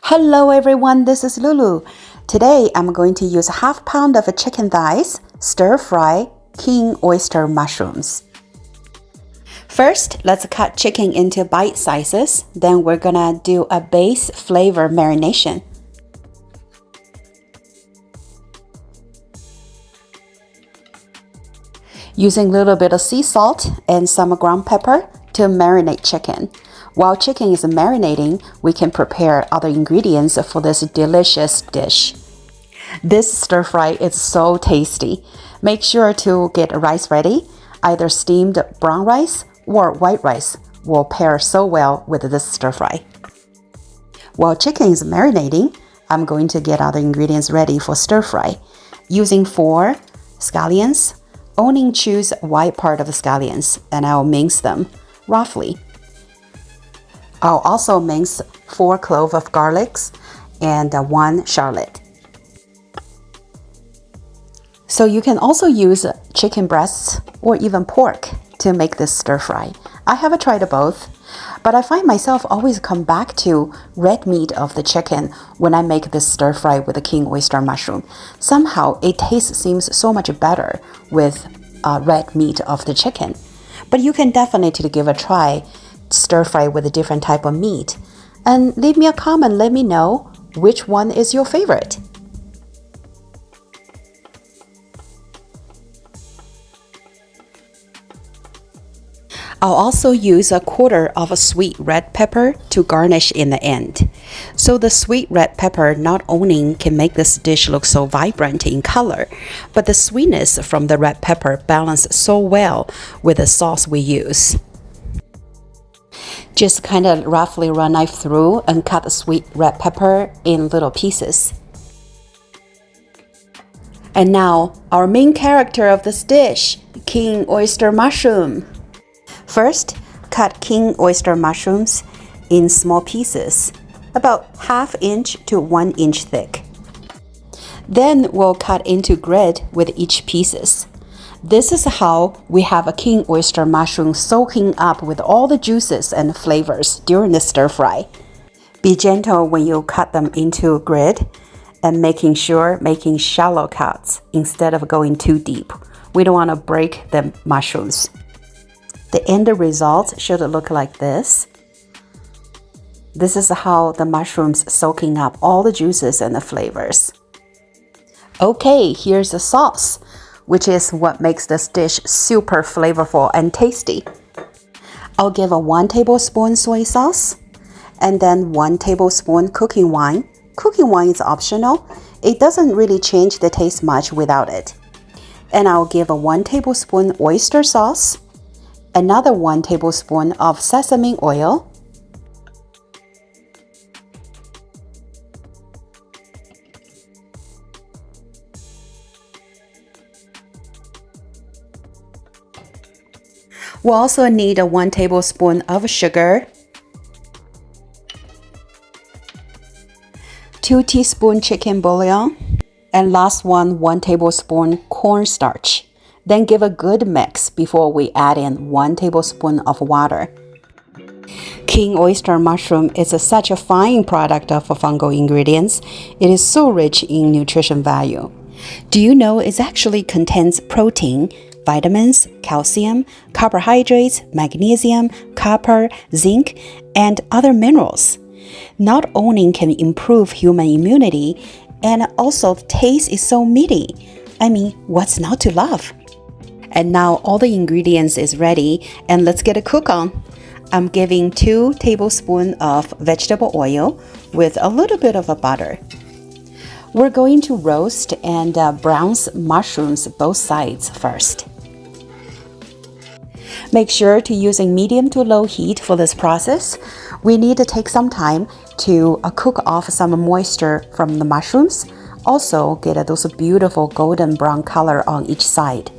Hello everyone, this is Lulu. Today I'm going to use half pound of chicken thighs, stir fry king oyster mushrooms. First, let's cut chicken into bite sizes. Then we're gonna do a base flavor marination. Using a little bit of sea salt and some ground pepper to marinate chicken. While chicken is marinating, we can prepare other ingredients for this delicious dish. This stir fry is so tasty. Make sure to get rice ready. Either steamed brown rice or white rice will pair so well with this stir fry. While chicken is marinating, I'm going to get other ingredients ready for stir fry. Using 4 scallions, only choose white part of the scallions and I'll mince them roughly. I'll also mince 4 cloves of garlic and 1 shallot. So you can also use chicken breasts or even pork to make this stir fry. I have tried both, but I find myself always come back to red meat of the chicken when I make this stir fry with the king oyster mushroom. Somehow it seems so much better with red meat of the chicken. But you can definitely give a try. Stir fry with a different type of meat, and leave me a comment, let me know which one is your favorite. I'll also use 1/4 of a sweet red pepper to garnish in the end. So the sweet red pepper not only can make this dish look so vibrant in color, but the sweetness from the red pepper balances so well with the sauce we use. Just kind of roughly run knife through and cut the sweet red pepper in little pieces. And now, our main character of this dish, king oyster mushroom. First, cut king oyster mushrooms in small pieces, about 1/2 inch to 1 inch thick. Then we'll cut into grid with each pieces. This is how we have a king oyster mushroom soaking up with all the juices and flavors during the stir fry. Be gentle when you cut them into grid and making shallow cuts instead of going too deep. We don't want to break the mushrooms. The end result should look like this. This is how the mushrooms soaking up all the juices and the flavors. Okay, here's the sauce, which is what makes this dish super flavorful and tasty. I'll give a 1 tablespoon soy sauce and then 1 tablespoon cooking wine. Cooking wine is optional. It doesn't really change the taste much without it. And I'll give a 1 tablespoon oyster sauce, another 1 tablespoon of sesame oil, we'll also need a 1 tablespoon of sugar, 2 teaspoons chicken bouillon, and last 1 tablespoon cornstarch. Then give a good mix before we add in 1 tablespoon of water. King oyster mushroom is such a fine product of fungal ingredients. It is so rich in nutrition value. Do you know it actually contains protein, vitamins, calcium, carbohydrates, magnesium, copper, zinc, and other minerals. Not only can improve human immunity, and also the taste is so meaty. I mean, what's not to love? And now all the ingredients is ready, and let's get a cook on. I'm giving 2 tablespoons of vegetable oil with a little bit of a butter. We're going to roast and brown mushrooms both sides first. Make sure to using medium to low heat for this process. We need to take some time to cook off some moisture from the mushrooms. Also get those beautiful golden brown color on each side.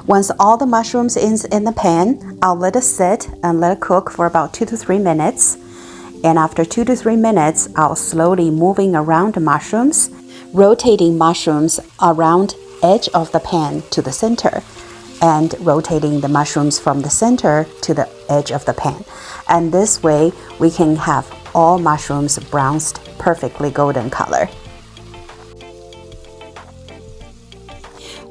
Once all the mushrooms is in the pan, I'll let it sit and let it cook for about 2 to 3 minutes. And after 2 to 3 minutes, I'll slowly moving around the mushrooms, rotating mushrooms around edge of the pan to the center, and rotating the mushrooms from the center to the edge of the pan. And this way, we can have all mushrooms brownsed perfectly golden color.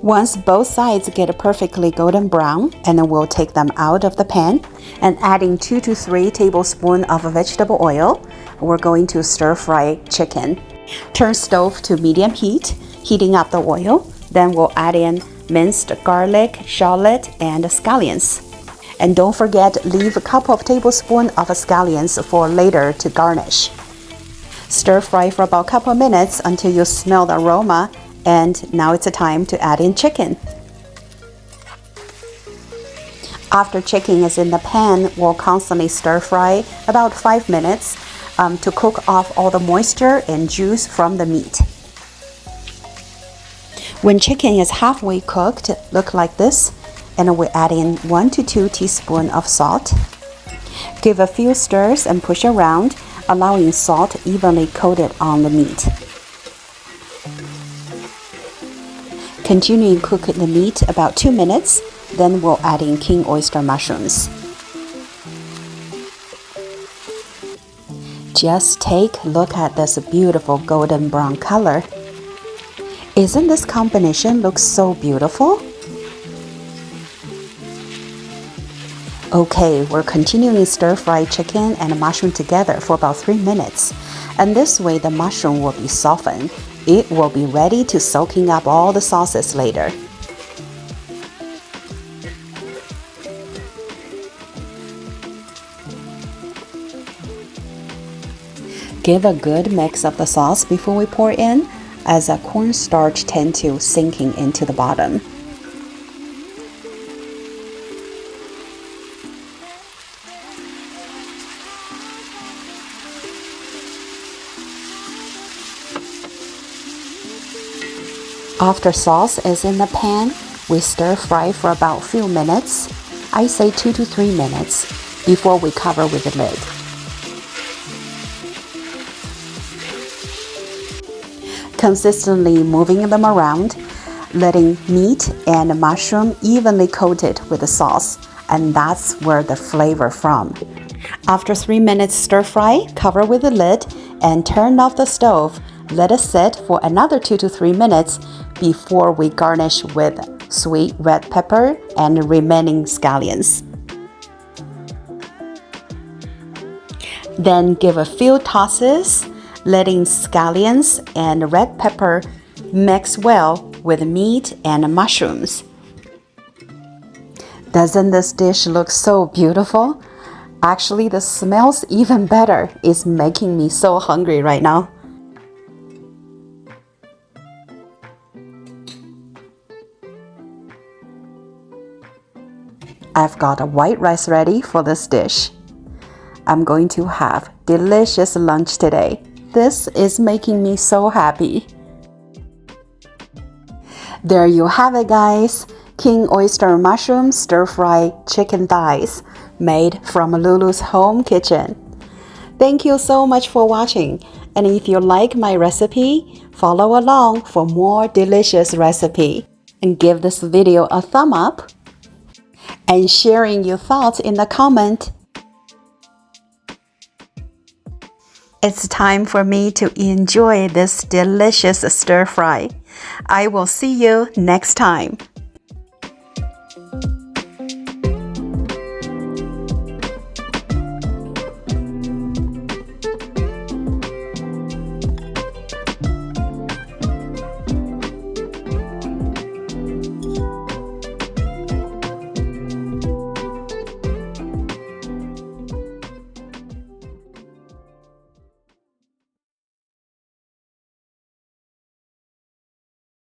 Once both sides get perfectly golden brown, and then we'll take them out of the pan and adding 2 to 3 tablespoons of vegetable oil, we're going to stir fry chicken. Turn stove to medium heat, heating up the oil. Then we'll add in minced garlic, shallot, and scallions. And don't forget, leave a couple of tablespoons of scallions for later to garnish. Stir fry for about a couple of minutes until you smell the aroma, and now it's time to add in chicken. After chicken is in the pan, we'll constantly stir fry about 5 minutes to cook off all the moisture and juice from the meat. When chicken is halfway cooked, look like this, and we add in 1 to 2 teaspoons of salt. Give a few stirs and push around, allowing salt evenly coated on the meat. Continue cooking the meat about 2 minutes, then we'll add in king oyster mushrooms. Just take a look at this beautiful golden brown color. Isn't this combination look so beautiful? Okay, we're continuing stir-fry chicken and mushroom together for about 3 minutes. And this way the mushroom will be softened. It will be ready to soaking up all the sauces later. Give a good mix of the sauce before we pour in, as a cornstarch tends to sinking into the bottom. After sauce is in the pan, we stir fry for about a few minutes. I say 2 to 3 minutes before we cover with the lid. Consistently moving them around, letting meat and mushroom evenly coated with the sauce, and that's where the flavor from. After 3 minutes stir fry, cover with the lid and turn off the stove. Let it sit for another 2 to 3 minutes before we garnish with sweet red pepper and remaining scallions. Then give a few tosses, letting scallions and red pepper mix well with meat and mushrooms. Doesn't this dish look so beautiful? Actually, the smells even better. It's making me so hungry right now. I've got a white rice ready for this dish. I'm going to have delicious lunch today. This is making me so happy. There you have it, guys. King oyster mushroom stir-fry chicken thighs made from Lulu's home kitchen. Thank you so much for watching. And if you like my recipe, follow along for more delicious recipe. And give this video a thumb up. And sharing your thoughts in the comment. It's time for me to enjoy this delicious stir fry. I will see you next time.